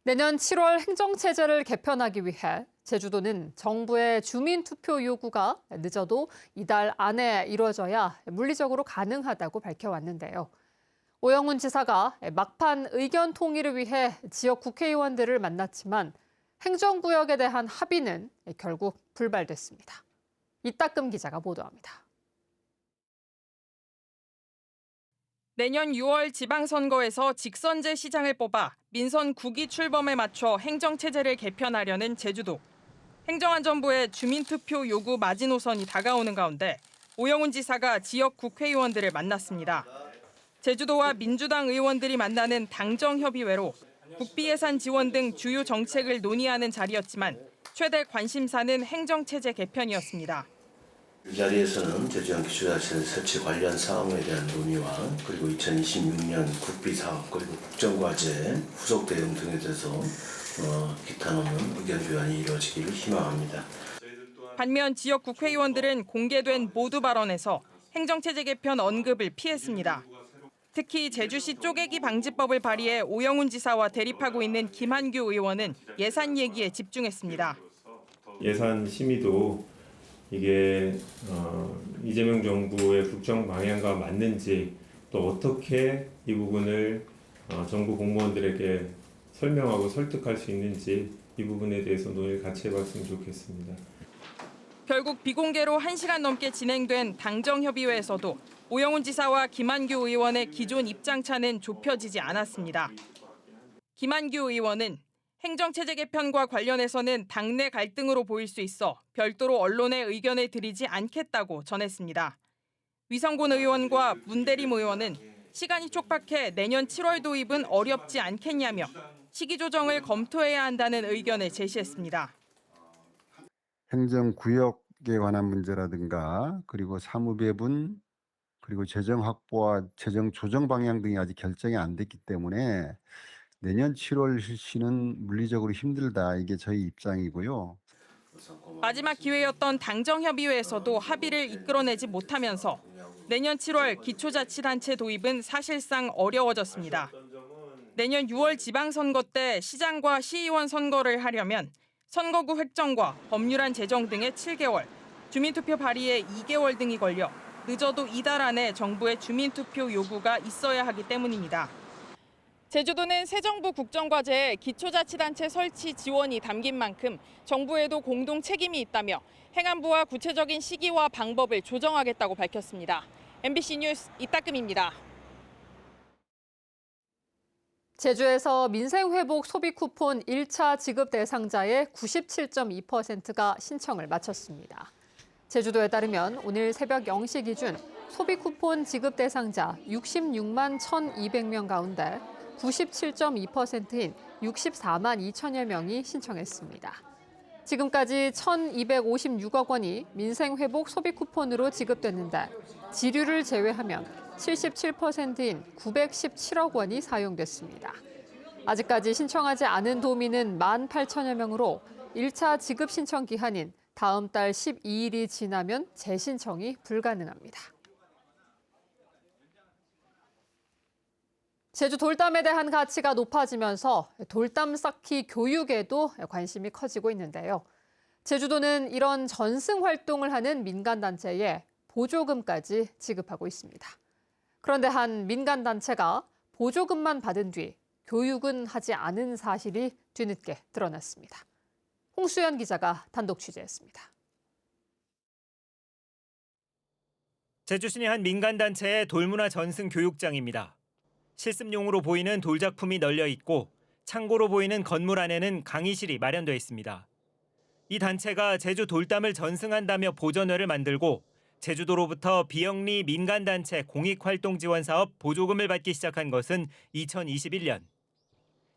내년 7월 행정체제를 개편하기 위해 제주도는 정부의 주민투표 요구가 늦어도 이달 안에 이뤄져야 물리적으로 가능하다고 밝혀왔는데요. 오영훈 지사가 막판 의견 통일을 위해 지역 국회의원들을 만났지만 행정구역에 대한 합의는 결국 불발됐습니다. 이따금 기자가 보도합니다. 내년 6월 지방선거에서 직선제 시장을 뽑아 민선 9기 출범에 맞춰 행정체제를 개편하려는 제주도. 행정안전부의 주민투표 요구 마지노선이 다가오는 가운데 오영훈 지사가 지역 국회의원들을 만났습니다. 제주도와 민주당 의원들이 만나는 당정협의회로 국비예산 지원 등 주요 정책을 논의하는 자리였지만 최대 관심사는 행정체제 개편이었습니다. 이 자리에서는 제주형 기초자치단 설치 관련 사항에 대한 논의와 그리고 2026년 국비사업 그리고 국정과제 후속 대응 등에 대해서 기타 없는 의견 교환이 이루어지기를 희망합니다. 반면 지역 국회의원들은 공개된 모두 발언에서 행정체제 개편 언급을 피했습니다. 특히 제주시 쪼개기 방지법을 발의해 오영훈 지사와 대립하고 있는 김한규 의원은 예산 얘기에 집중했습니다. 예산 심의도 이게 이재명 정부의 국정 방향과 맞는지 또 어떻게 이 부분을 정부 공무원들에게 설명하고 설득할 수 있는지 이 부분에 대해서 논의를 같이 해봤으면 좋겠습니다. 결국 비공개로 1시간 넘게 진행된 당정협의회에서도 오영훈 지사와 김한규 의원의 기존 입장차는 좁혀지지 않았습니다. 김한규 의원은 행정체제 개편과 관련해서는 당내 갈등으로 보일 수 있어 별도로 언론에 의견을 드리지 않겠다고 전했습니다. 위성곤 의원과 문대림 의원은 시간이 촉박해 내년 7월 도입은 어렵지 않겠냐며 시기 조정을 검토해야 한다는 의견을 제시했습니다. 행정구역에 관한 문제라든가 그리고 사무배분 그리고 재정 확보와 재정 조정 방향 등이 아직 결정이 안 됐기 때문에 내년 7월 실시는 물리적으로 힘들다. 이게 저희 입장이고요. 마지막 기회였던 당정협의회에서도 합의를 이끌어내지 못하면서 내년 7월 기초자치단체 도입은 사실상 어려워졌습니다. 내년 6월 지방선거 때 시장과 시의원 선거를 하려면 선거구 획정과 법률안 제정 등의 7개월, 주민투표 발의에 2개월 등이 걸려 늦어도 이달 안에 정부의 주민투표 요구가 있어야 하기 때문입니다. 제주도는 새 정부 국정과제에 기초자치단체 설치 지원이 담긴 만큼 정부에도 공동 책임이 있다며 행안부와 구체적인 시기와 방법을 조정하겠다고 밝혔습니다. MBC 뉴스 이따금입니다. 제주에서 민생회복 소비 쿠폰 1차 지급 대상자의 97.2%가 신청을 마쳤습니다. 제주도에 따르면 오늘 새벽 0시 기준 소비 쿠폰 지급 대상자 66만 1,200명 가운데 97.2%인 64만 2천여 명이 신청했습니다. 지금까지 1,256억 원이 민생회복 소비 쿠폰으로 지급됐는데 지류를 제외하면 77%인 917억 원이 사용됐습니다. 아직까지 신청하지 않은 도민은 18,000여 명으로 1차 지급 신청 기한인 다음 달 12일이 지나면 재신청이 불가능합니다. 제주 돌담에 대한 가치가 높아지면서 돌담 쌓기 교육에도 관심이 커지고 있는데요. 제주도는 이런 전승 활동을 하는 민간단체에 보조금까지 지급하고 있습니다. 그런데 한 민간단체가 보조금만 받은 뒤 교육은 하지 않은 사실이 뒤늦게 드러났습니다. 홍수연 기자가 단독 취재했습니다. 제주시의 한 민간단체의 돌문화 전승 교육장입니다. 실습용으로 보이는 돌작품이 널려 있고 창고로 보이는 건물 안에는 강의실이 마련돼 있습니다. 이 단체가 제주 돌담을 전승한다며 보전회를 만들고 제주도로부터 비영리 민간단체 공익활동지원사업 보조금을 받기 시작한 것은 2021년.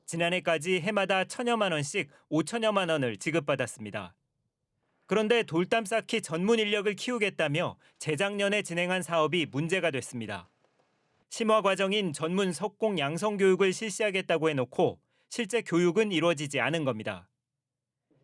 지난해까지 해마다 1,000여만 원씩 5천여만 원을 지급받았습니다. 그런데 돌담 쌓기 전문 인력을 키우겠다며 재작년에 진행한 사업이 문제가 됐습니다. 심화 과정인 전문 석공 양성 교육을 실시하겠다고 해놓고 실제 교육은 이루어지지 않은 겁니다.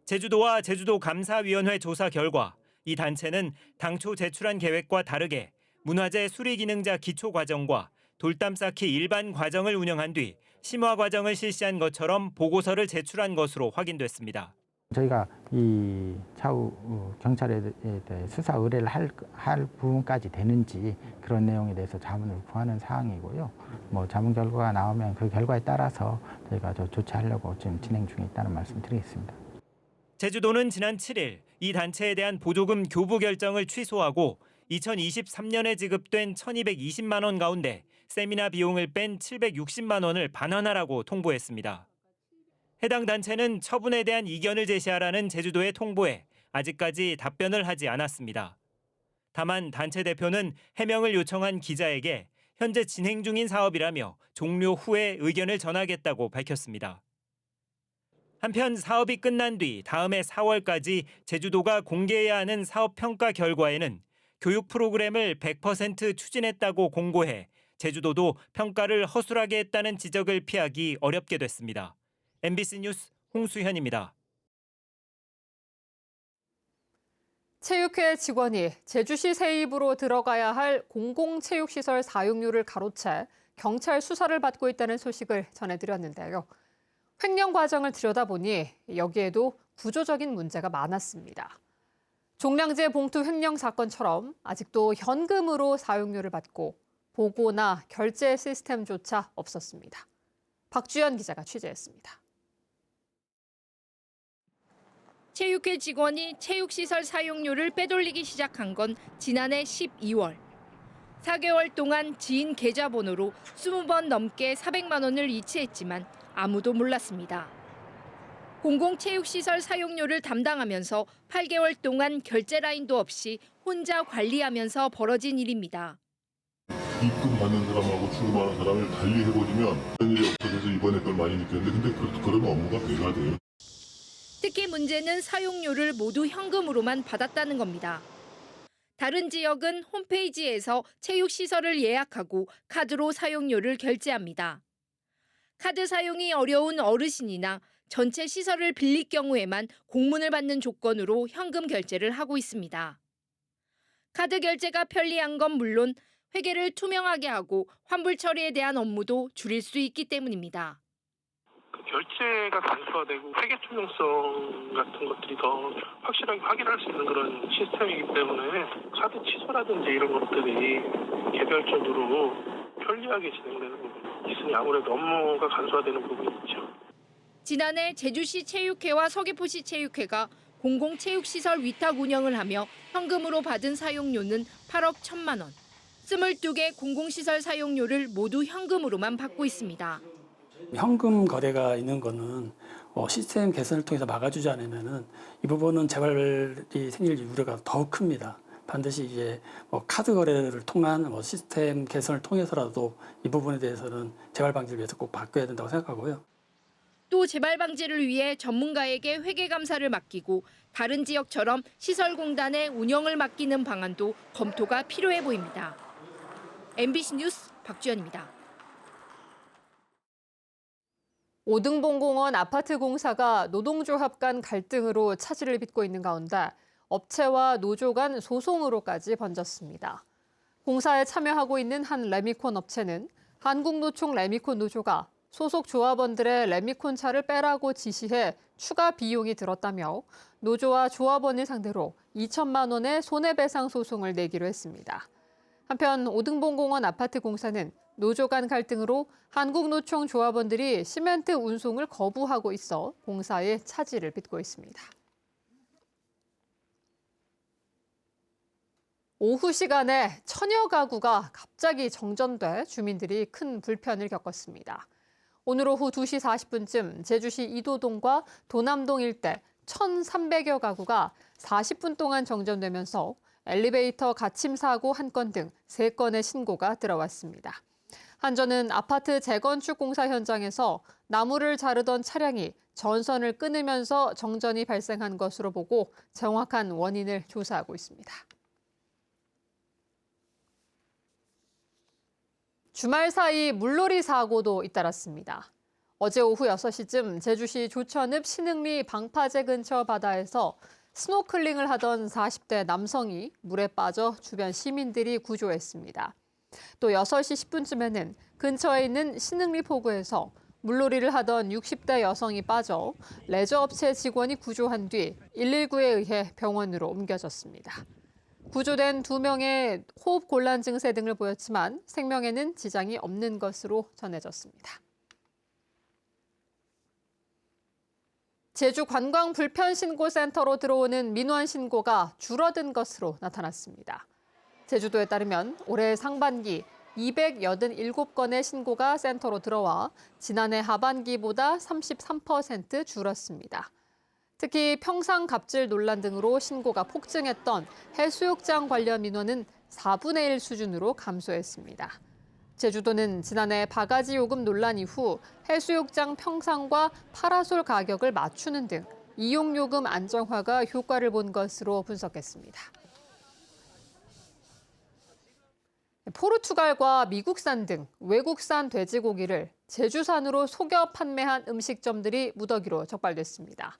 제주도와 제주도 감사위원회 조사 결과 이 단체는 당초 제출한 계획과 다르게 문화재 수리기능자 기초 과정과 돌담 쌓기 일반 과정을 운영한 뒤 심화 과정을 실시한 것처럼 보고서를 제출한 것으로 확인됐습니다. 저희가 이 차후 경찰에 대해 수사 의뢰를 할 부분까지 되는지 그런 내용에 대해서 자문을 구하는 사항이고요. 뭐 자문 결과가 나오면 그 결과에 따라서 저희가 조치하려고 지금 진행 중에 있다는 말씀드리겠습니다. 제주도는 지난 7일 이 단체에 대한 보조금 교부 결정을 취소하고 2023년에 지급된 1,220만 원 가운데 세미나 비용을 뺀 760만 원을 반환하라고 통보했습니다. 해당 단체는 처분에 대한 이견을 제시하라는 제주도의 통보에 아직까지 답변을 하지 않았습니다. 다만 단체 대표는 해명을 요청한 기자에게 현재 진행 중인 사업이라며 종료 후에 의견을 전하겠다고 밝혔습니다. 한편 사업이 끝난 뒤 다음해 4월까지 제주도가 공개해야 하는 사업 평가 결과에는 교육 프로그램을 100% 추진했다고 공고해 제주도도 평가를 허술하게 했다는 지적을 피하기 어렵게 됐습니다. MBC 뉴스 홍수현입니다. 체육회 직원이 제주시 세입으로 들어가야 할 공공체육시설 사용료를 가로채 경찰 수사를 받고 있다는 소식을 전해드렸는데요. 횡령 과정을 들여다보니 여기에도 구조적인 문제가 많았습니다. 종량제 봉투 횡령 사건처럼 아직도 현금으로 사용료를 받고 보고나 결제 시스템조차 없었습니다. 박주연 기자가 취재했습니다. 체육회 직원이 체육시설 사용료를 빼돌리기 시작한 건 지난해 12월. 4개월 동안 지인 계좌번호로 20번 넘게 400만 원을 이체했지만 아무도 몰랐습니다. 공공체육시설 사용료를 담당하면서 8개월 동안 결제 라인도 없이 혼자 관리하면서 벌어진 일입니다. 입금 받는 사람하고 출금하는 사람을 달리 해버리면 그런 일이 없어져서 이번에 그걸 많이 느꼈는데 근데 그러면 업무가 배가 돼요. 특히 문제는 사용료를 모두 현금으로만 받았다는 겁니다. 다른 지역은 홈페이지에서 체육시설을 예약하고 카드로 사용료를 결제합니다. 카드 사용이 어려운 어르신이나 전체 시설을 빌릴 경우에만 공문을 받는 조건으로 현금 결제를 하고 있습니다. 카드 결제가 편리한 건 물론 회계를 투명하게 하고 환불 처리에 대한 업무도 줄일 수 있기 때문입니다. 결제가 간소화되고 회계 투명성 같은 것들이 더 확실하게 확인할 수 있는 그런 시스템이기 때문에 카드 취소라든지 이런 것들이 개별적으로 편리하게 진행되는 부분이 있으니 아무래도 업무가 간소화되는 부분이 있죠. 지난해 제주시 체육회와 서귀포시 체육회가 공공체육시설 위탁 운영을 하며 현금으로 받은 사용료는 8억 1천만 원. 22개 공공시설 사용료를 모두 현금으로만 받고 있습니다. 현금 거래가 있는 거는 시스템 개선을 통해서 막아주지 않으면은 이 부분은 재발이 생길 우려가 더 큽니다. 반드시 이제 카드 거래를 통한 시스템 개선을 통해서라도 이 부분에 대해서는 재발 방지를 위해서 꼭 바꿔야 된다고 생각하고요. 또 재발 방지를 위해 전문가에게 회계 감사를 맡기고 다른 지역처럼 시설공단에 운영을 맡기는 방안도 검토가 필요해 보입니다. MBC 뉴스 박주연입니다. 오등봉공원 아파트 공사가 노동조합 간 갈등으로 차질을 빚고 있는 가운데 업체와 노조 간 소송으로까지 번졌습니다. 공사에 참여하고 있는 한 레미콘 업체는 한국노총 레미콘 노조가 소속 조합원들의 레미콘 차를 빼라고 지시해 추가 비용이 들었다며 노조와 조합원을 상대로 2천만 원의 손해배상 소송을 내기로 했습니다. 한편 오등봉공원 아파트 공사는 노조 간 갈등으로 한국노총 조합원들이 시멘트 운송을 거부하고 있어 공사에 차질을 빚고 있습니다. 오후 시간에 천여 가구가 갑자기 정전돼 주민들이 큰 불편을 겪었습니다. 오늘 오후 2시 40분쯤 제주시 이도동과 도남동 일대 1,300여 가구가 40분 동안 정전되면서 엘리베이터 갇힘 사고 1건 등 3건의 신고가 들어왔습니다. 한전은 아파트 재건축 공사 현장에서 나무를 자르던 차량이 전선을 끊으면서 정전이 발생한 것으로 보고 정확한 원인을 조사하고 있습니다. 주말 사이 물놀이 사고도 잇따랐습니다. 어제 오후 6시쯤 제주시 조천읍 신흥리 방파제 근처 바다에서 스노클링을 하던 40대 남성이 물에 빠져 주변 시민들이 구조했습니다. 또 6시 10분쯤에는 근처에 있는 신흥리 포구에서 물놀이를 하던 60대 여성이 빠져 레저업체 직원이 구조한 뒤 119에 의해 병원으로 옮겨졌습니다. 구조된 2명의 호흡 곤란 증세 등을 보였지만 생명에는 지장이 없는 것으로 전해졌습니다. 제주 관광불편신고센터로 들어오는 민원 신고가 줄어든 것으로 나타났습니다. 제주도에 따르면 올해 상반기 287건의 신고가 센터로 들어와 지난해 하반기보다 33% 줄었습니다. 특히 평상 갑질 논란 등으로 신고가 폭증했던 해수욕장 관련 민원은 4분의 1 수준으로 감소했습니다. 제주도는 지난해 바가지 요금 논란 이후 해수욕장 평상과 파라솔 가격을 맞추는 등 이용요금 안정화가 효과를 본 것으로 분석했습니다. 포르투갈과 미국산 등 외국산 돼지고기를 제주산으로 속여 판매한 음식점들이 무더기로 적발됐습니다.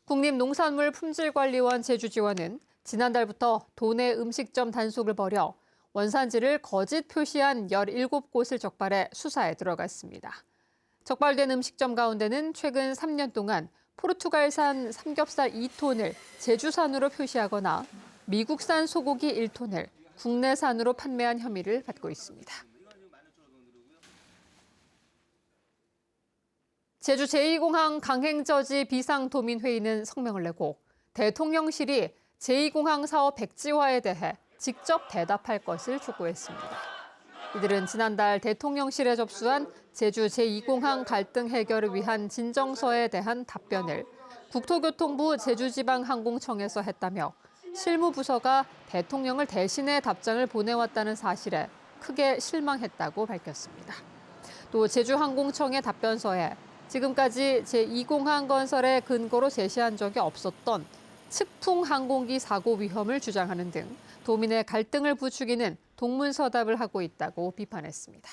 국립농산물품질관리원 제주지원은 지난달부터 도내 음식점 단속을 벌여 원산지를 거짓 표시한 17곳을 적발해 수사에 들어갔습니다. 적발된 음식점 가운데는 최근 3년 동안 포르투갈산 삼겹살 2톤을 제주산으로 표시하거나 미국산 소고기 1톤을 국내산으로 판매한 혐의를 받고 있습니다. 제주 제2공항 강행저지 비상도민회의는 성명을 내고 대통령실이 제2공항 사업 백지화에 대해 직접 대답할 것을 촉구했습니다. 이들은 지난달 대통령실에 접수한 제주 제2공항 갈등 해결을 위한 진정서에 대한 답변을 국토교통부 제주지방항공청에서 했다며 실무부서가 대통령을 대신해 답장을 보내왔다는 사실에 크게 실망했다고 밝혔습니다. 또 제주항공청의 답변서에 지금까지 제2공항 건설의 근거로 제시한 적이 없었던 측풍 항공기 사고 위험을 주장하는 등 도민의 갈등을 부추기는 동문서답을 하고 있다고 비판했습니다.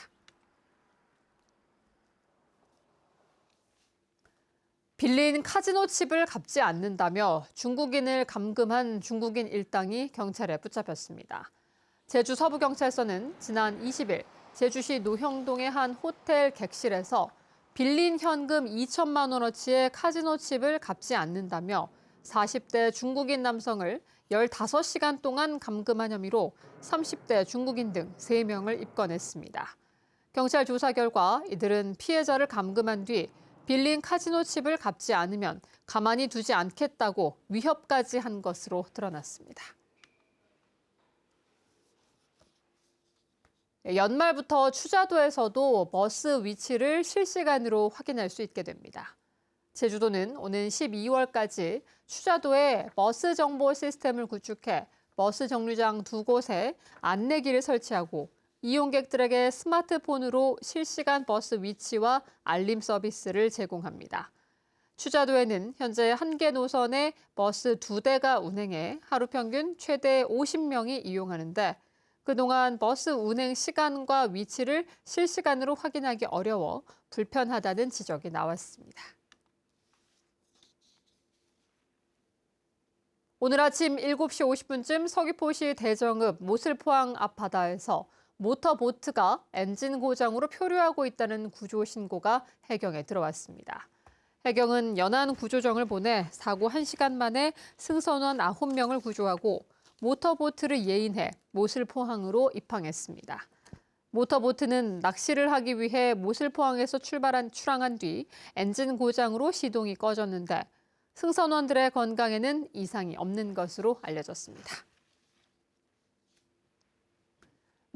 빌린 카지노 칩을 갚지 않는다며 중국인을 감금한 중국인 일당이 경찰에 붙잡혔습니다. 제주 서부경찰서는 지난 20일 제주시 노형동의 한 호텔 객실에서 빌린 현금 2천만 원어치의 카지노 칩을 갚지 않는다며 40대 중국인 남성을 15시간 동안 감금한 혐의로 30대 중국인 등 3명을 입건했습니다. 경찰 조사 결과 이들은 피해자를 감금한 뒤 빌린 카지노 칩을 갚지 않으면 가만히 두지 않겠다고 위협까지 한 것으로 드러났습니다. 연말부터 추자도에서도 버스 위치를 실시간으로 확인할 수 있게 됩니다. 제주도는 오는 12월까지 추자도에 버스 정보 시스템을 구축해 버스 정류장 2곳에 안내기를 설치하고 이용객들에게 스마트폰으로 실시간 버스 위치와 알림 서비스를 제공합니다. 추자도에는 현재 1개 노선에 버스 2대가 운행해 하루 평균 최대 50명이 이용하는데 그동안 버스 운행 시간과 위치를 실시간으로 확인하기 어려워 불편하다는 지적이 나왔습니다. 오늘 아침 7시 50분쯤 서귀포시 대정읍 모슬포항 앞바다에서 모터보트가 엔진 고장으로 표류하고 있다는 구조 신고가 해경에 들어왔습니다. 해경은 연안 구조정을 보내 사고 1시간 만에 승선원 9명을 구조하고 모터보트를 예인해 모슬포항으로 입항했습니다. 모터보트는 낚시를 하기 위해 모슬포항에서 출항한 뒤 엔진 고장으로 시동이 꺼졌는데 승선원들의 건강에는 이상이 없는 것으로 알려졌습니다.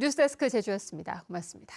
뉴스데스크 제주였습니다. 고맙습니다.